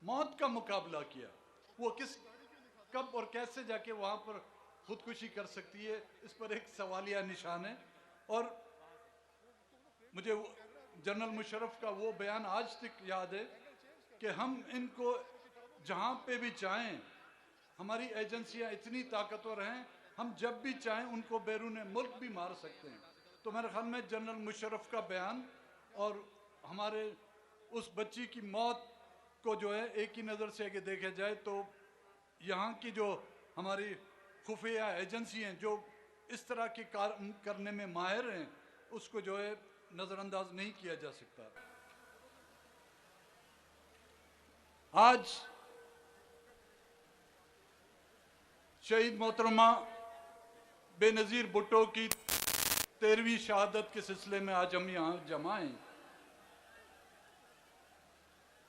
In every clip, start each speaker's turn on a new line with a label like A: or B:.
A: मौत का मुकाबला किया। वो कब और कैसे जाके वहां पर खुदकुशी कर सकती है, इस पर एक सवालिया निशान है। और मुझे जनरल मुशर्रफ का वो बयान आज तक याद है कि हम इनको जहां पे भी चाहें, हमारी एजेंसियां इतनी ताकतवर हैं, हम जब भी चाहें उनको बैरून मुल्क भी मार सकते हैं। तो मेरे ख्याल में जनरल मुशर्रफ का बयान और हमारे उस बच्ची की मौत को जो है एक ही नज़र से अगर देखा जाए तो यहाँ की जो हमारी खुफिया एजेंसी हैं जो इस तरह के कार्य करने में माहिर हैं, उसको जो है नज़रअंदाज नहीं किया जा सकता। आज शहीद मोहतरमा बेनज़ीर भुट्टो की 13वीं शहादत के सिलसिले में आज हम यहाँ जमा हैं,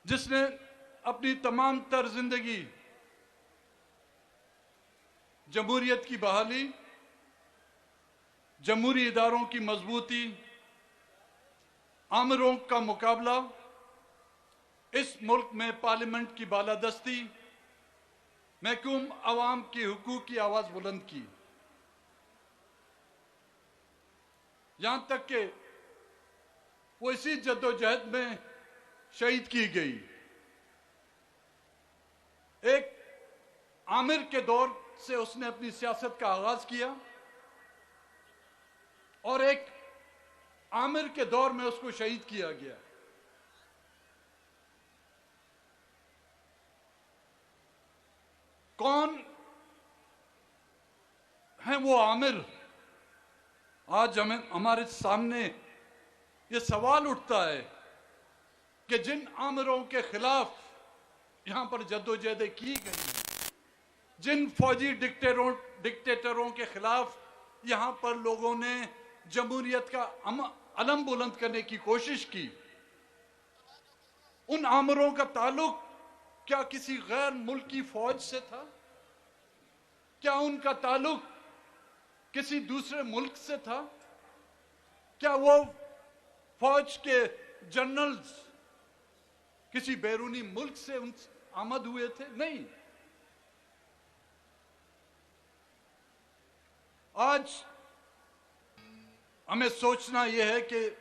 A: जिसने अपनी तमाम तर जिंदगी जमहूरियत की बहाली, जमहूरी इदारों की मजबूती, आमिरों का मुकाबला, इस मुल्क में पार्लियामेंट की बालादस्ती, महकूम अवाम की हुकूक की आवाज बुलंद की। यहां तक कि वो इसी जद्दोजहद में शहीद की गई। एक आमिर के दौर से उसने अपनी सियासत का आगाज किया और एक आमिर के दौर में उसको शहीद किया गया। कौन है वो आमिर? आज हमारे सामने ये सवाल उठता है कि जिन आमिरों के खिलाफ यहां पर जद्दोजहदें की गई, जिन फौजी डिक्टेटरों के खिलाफ यहां पर लोगों ने जमहूरियत का अलम बुलंद करने की कोशिश की, उन आमिरों का ताल्लुक क्या किसी गैर मुल्की फौज से था? क्या उनका ताल्लुक किसी दूसरे मुल्क से था? क्या वो फौज के जनरल्स किसी बैरूनी मुल्क से आमद हुए थे? नहीं। आज हमें सोचना यह है कि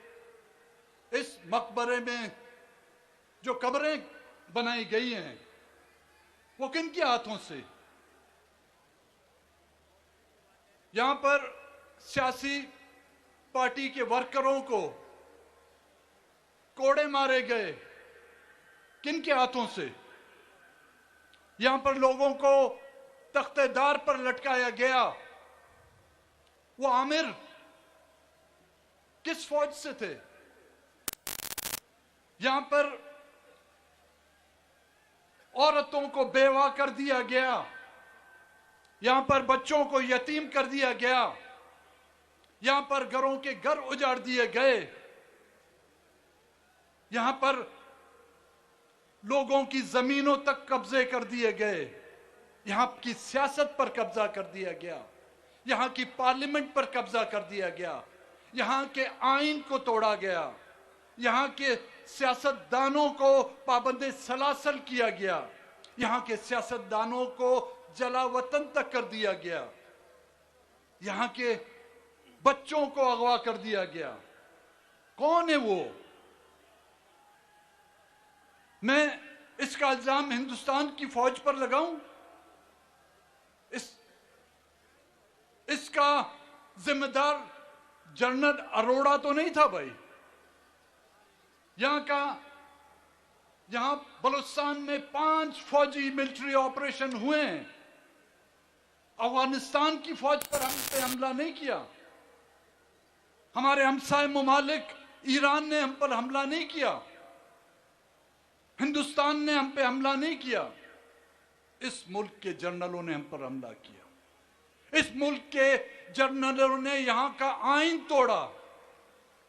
A: इस मकबरे में जो कब्रें बनाई गई हैं वो किन के हाथों से? यहां पर सियासी पार्टी के वर्करों को कोड़े मारे गए, किन के हाथों से? यहां पर लोगों को तख्तेदार पर लटकाया गया, वो आमिर किस फौज से थे? यहां पर औरतों को बेवा कर दिया गया, यहां पर बच्चों को यतीम कर दिया गया, यहां पर घरों के घर उजाड़ दिए गए, यहां पर लोगों की जमीनों तक कब्जे कर दिए गए, यहां की सियासत पर कब्जा कर दिया गया, यहां की पार्लियामेंट पर कब्जा कर दिया गया, यहां के आइन को तोड़ा गया, यहां के सियासतदानों को पाबंदे सलासल किया गया, यहां के सियासतदानों को जला वतन तक कर दिया गया, यहां के बच्चों को अगवा कर दिया गया। कौन है वो? मैं इसका इल्जाम हिंदुस्तान की फौज पर लगाऊं? इसका जिम्मेदार जनरल अरोड़ा तो नहीं था भाई। यहां बलूचिस्तान में 5 फौजी मिलिट्री ऑपरेशन हुए हैं। अफगानिस्तान की फौज पर हम पे हमला नहीं किया, हमारे हमसाय ममालिक ईरान ने हम पर हमला नहीं किया, हिंदुस्तान ने हम पे हमला नहीं किया। इस मुल्क के जनरलों ने हम पर हमला किया। इस मुल्क के जनरलों ने यहां का आइन तोड़ा,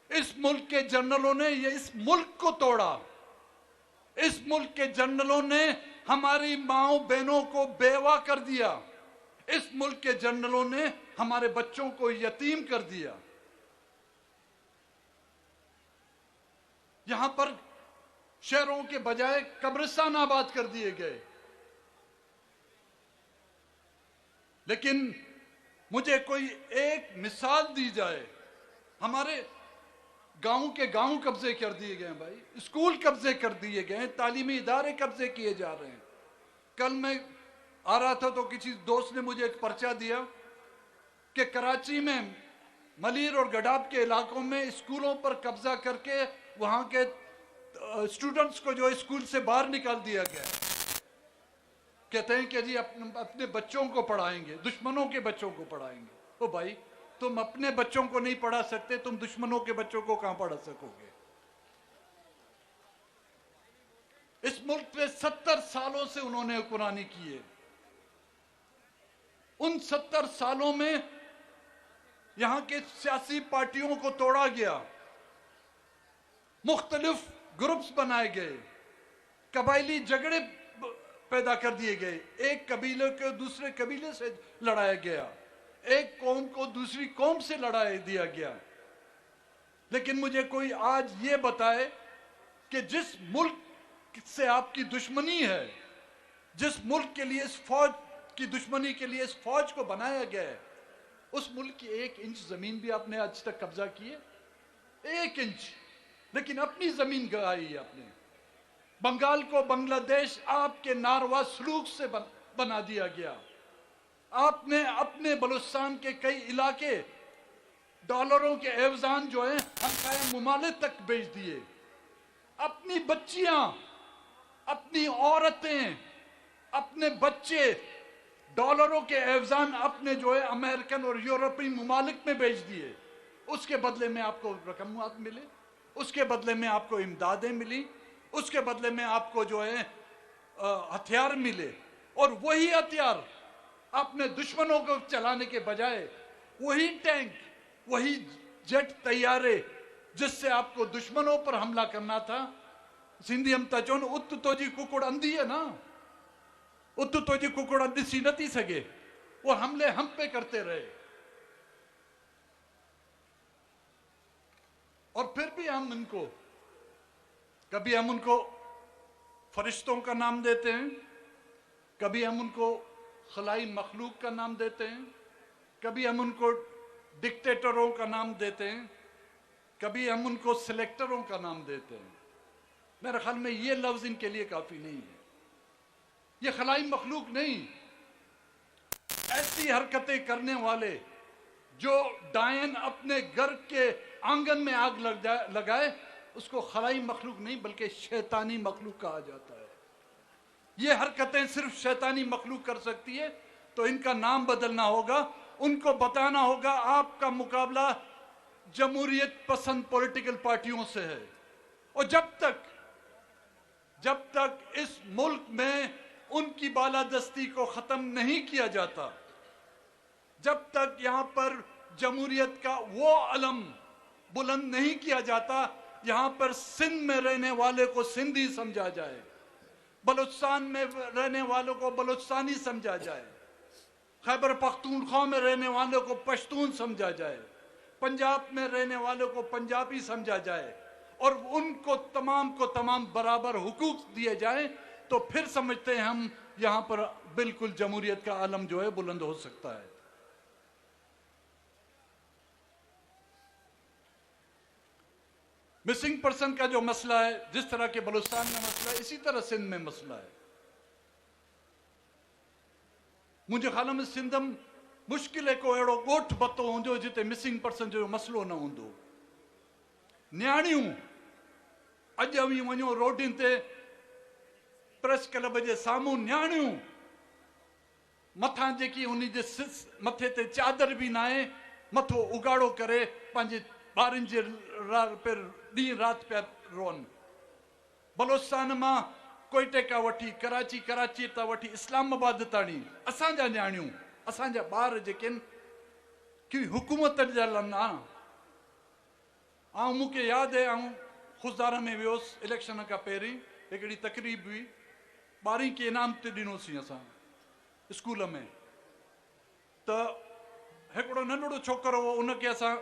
A: इस मुल्क के जनरलों ने इस मुल्क को तोड़ा, इस मुल्क के जनरलों ने हमारी माओ बहनों को बेवा कर दिया, इस मुल्क के जनरलों ने हमारे बच्चों को यतीम कर दिया। यहां पर शहरों के बजाय कब्रिस्तान आबाद कर दिए गए। लेकिन मुझे कोई एक मिसाल दी जाए। हमारे गांव के गांव कब्जे कर दिए गए हैं भाई, स्कूल कब्जे कर दिए गए हैं, तालीमी इदारे कब्जे किए जा रहे हैं। कल मैं आ रहा था तो किसी दोस्त ने मुझे एक पर्चा दिया कि कराची में मलीर और गडाब के इलाकों में स्कूलों पर कब्जा करके वहां के स्टूडेंट्स को जो स्कूल से बाहर निकाल दिया गया। कहते हैं कि जी अपने बच्चों को पढ़ाएंगे, दुश्मनों के बच्चों को पढ़ाएंगे। ओ भाई, तुम अपने बच्चों को नहीं पढ़ा सकते, तुम दुश्मनों के बच्चों को कहां पढ़ा सकोगे? इस मुल्क में 70 सालों से उन्होंने हुक्मरानी की है। उन 70 सालों में यहां के सियासी पार्टियों को तोड़ा गया, मुख्तलिफ ग्रुप्स बनाए गए, कबायली झगड़े पैदा कर दिए गए, एक कबीले को दूसरे कबीले से लड़ाया गया, एक कौम को दूसरी कौम से लड़ा दिया गया। लेकिन मुझे कोई आज ये बताए कि जिस मुल्क से आपकी दुश्मनी है, जिस मुल्क के लिए इस फौज की दुश्मनी के लिए इस फौज को बनाया गया है, उस मुल्क की 1 इंच जमीन भी आपने आज तक कब्जा की है? 1 इंच। लेकिन अपनी जमीन गवाई है आपने। बंगाल को बांग्लादेश आपके नारवा सलूक से बना दिया गया। आपने अपने बलूचिस्तान के कई इलाके डॉलरों के एवजान जो है हमसाया मुमालिक तक बेच दिए। अपनी बच्चियां, अपनी औरतें, अपने बच्चे डॉलरों के एवजान अपने जो है अमेरिकन और यूरोपीय मुमालिक में बेच दिए। उसके बदले में आपको रकमात मिले, उसके बदले में आपको इमदादें मिली, उसके बदले में आपको जो है हथियार मिले। और वही हथियार अपने दुश्मनों को चलाने के बजाय वही टैंक, वही जेट तैयारे जिससे आपको दुश्मनों पर हमला करना था, सिंधी हम तचोन उत तोजी कुकुड़ अंधी है ना, उत तोजी कुकुड़ अंधी सी नती सके, वो हमले हम पे करते रहे। और फिर भी हम इनको, कभी हम उनको फरिश्तों का नाम देते हैं, कभी हम उनको खलाई मखलूक का नाम देते हैं, कभी हम उनको डिक्टेटरों का नाम देते हैं, कभी हम उनको सिलेक्टरों का नाम देते हैं। मेरे ख्याल में ये लफ्ज इनके लिए काफी नहीं है। ये खलाई मखलूक नहीं, ऐसी हरकतें करने वाले जो डायन अपने घर के आंगन में आग लगाए, उसको खलाई मखलूक नहीं बल्कि शैतानी मखलूक कहा जाता है। ये हरकतें सिर्फ शैतानी मखलूक कर सकती है, तो इनका नाम बदलना होगा। उनको बताना होगा आपका मुकाबला जमहूरियत पसंद पॉलिटिकल पार्टियों से है। और जब तक इस मुल्क में उनकी बालादस्ती को खत्म नहीं किया जाता, जब तक यहां पर जमहूरियत का वो अलम बुलंद नहीं किया जाता, यहां पर सिंध में रहने वाले को सिंधी समझा जाए, बलूचिस्तान में रहने वालों को बलूचिस्तानी समझा जाए, खैबर पख्तूनख्वा में रहने वालों को पश्तून समझा जाए, पंजाब में रहने वालों को पंजाबी समझा जाए, और उनको तमाम बराबर हुकूक दिए जाए, तो फिर समझते हैं हम यहां पर बिल्कुल जमहूरियत का आलम जो है बुलंद हो सकता है। मिसिंग पर्सन का जो मसला है, जिस तरह के बलूचिस्तान में मसला है, इसी तरह सिंध में मसला है। मुझे ख्याल में सिंध मुश्किल को अड़ो गोठ बतो होंदो जिते मिसिंग पर्सन जो मसलो न होंदो। न्याणियों अज भी वञो रोडिन ते, प्रेस क्लब जे साम्हूं न्याणियों मथां जेकी उन जे मथे ते चादर भी ना आहे, मथो उगाड़ो करे पंहिंजे ॿारनि जे ॾींहुं राति पिया रोअनि। बलूचिस्तान मां कोयटे का वठी कराची तां वठी इस्लामाबाद ताणी असांजा न्याणियूं, असांजा ॿार जेके आहिनि की हुकूमत जा लना। ऐं मूंखे यादि आहे, ऐं खुशदार में वियोसि इलेक्शन खां पहिरीं, हिकिड़ी तकरीब हुई, 12वीं खे इनाम ते ॾिनोसीं असां स्कूल में। त हिकिड़ो नंढड़ो छोकिरो हो, उनखे असां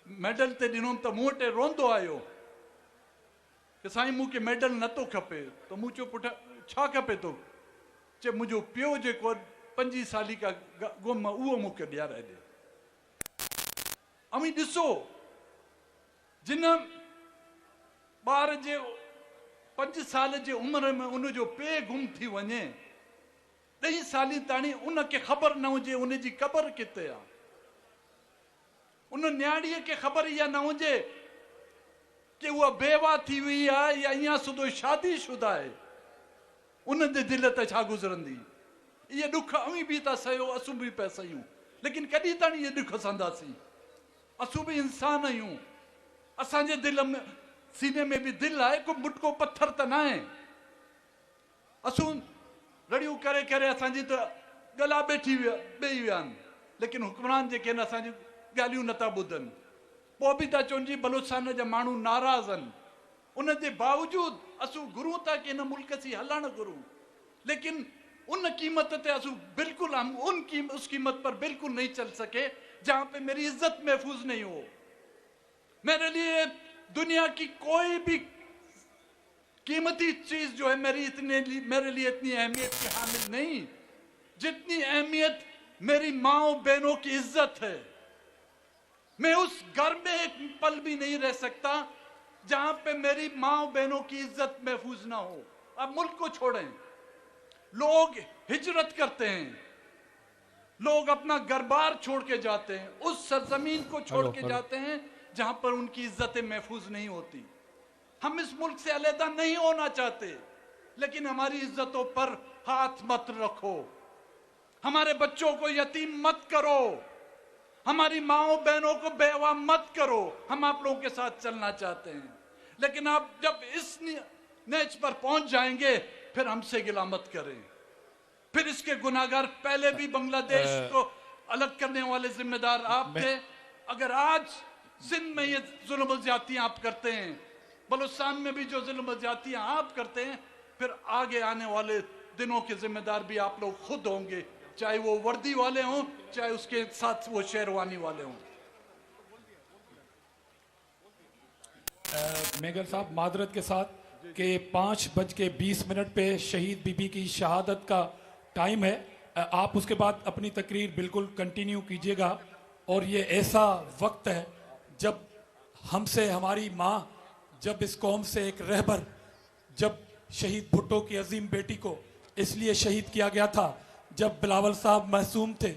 A: मेडल ते ॾिनो त मूं वटि रोंदो आयो। कि साईं मूंखे मेडल नथो खपे, तो मूं चयो पुट छा खपे तो? चे मुंहिंजो पियो जेको 5 साली का गुम उहो मूंखे ॾियाराए ॾे। अमी ॾिसो, जिन ॿार जे 5 साल जे उमिरि में उनजो पे गुम थी वञे, 10 साली ताणी उनखे ख़बर न हुजे उनजी क़बर किथे आहे, उन न्याणीअ खे ख़बर इहा न हुजे कि उहा बेवा थी हुई आहे या इहा सुधो शादीशुदा आहे, उन जे दिल ते छा गुज़रंदी? इहे ॾुख अमी बि था सहियो, असूं बि पिया सहियूं, लेकिन कॾहिं ताणी इहे ॾुख सहंदासीं? असूं बि इंसान आहियूं, असांजे दिल में सीने में भी दिल आहे, को मुटको पत्थर त न आहे। असूं रड़ियूं करे करे असांजी त गला ॿेई विया आहिनि, लेकिन हुक्मरान जेके आहिनि असांजी ॻाल्हियूं नथा ॿुधनि, पोइ बि था चवनि जी बलूचिस्तान जा माण्हू नाराज़ आहिनि। उन जे बावजूद असूं घुरूं था कि हिन मुल्क से हलणु घुरूं, लेकिन उन कीमत ते असूं बिल्कुल हम उस कीमत पर बिल्कुल नहीं चल सके जहां पे मेरी इज्जत महफूज नहीं हो। मेरे लिए दुनिया की कोई भी कीमती चीज जो है मेरे लिए इतनी अहमियत की हामिल नहीं जितनी अहमियत मेरी माओ बहनों की इज्जत है। मैं उस घर में एक पल भी नहीं रह सकता जहां पे मेरी माओ बहनों की इज्जत महफूज ना हो। अब मुल्क को छोड़ें, लोग हिजरत करते हैं, लोग अपना घर बार छोड़ के जाते हैं, उस सरजमीन को छोड़ के जाते हैं जहां पर उनकी इज्जतें महफूज नहीं होती। हम इस मुल्क से अलहदा नहीं होना चाहते, लेकिन हमारी इज्जतों पर हाथ मत रखो, हमारे बच्चों को यतीम मत करो, हमारी माओ बहनों को बेवा मत करो। हम आप लोगों के साथ चलना चाहते हैं, लेकिन आप जब इस नेच पर पहुंच जाएंगे फिर हमसे गिला मत करें। फिर इसके गुनाहगार पहले भी बांग्लादेश को अलग करने वाले जिम्मेदार आप थे। अगर आज सिंध में ये जुल्म ज्यादतियां आप करते हैं, बलूचिस्तान में भी जो जुल्म ज्यादतियां आप करते हैं, फिर आगे आने वाले दिनों के जिम्मेदार भी आप लोग खुद होंगे, चाहे वो वर्दी वाले हों, चाहे उसके साथ वो शेरवानी वाले हों।
B: मेगर साहब मादरत के साथ कि 5:20 पे शहीद बीबी की शहादत का टाइम है, आप उसके बाद अपनी तकरीर बिल्कुल कंटिन्यू कीजिएगा। और ये ऐसा वक्त है जब हमसे हमारी माँ, जब इस कौम से एक रहबर, जब शहीद भुट्टो की अजीम बेटी को इसलिए शहीद किया गया था जब बिलावल साहब मासूम थे,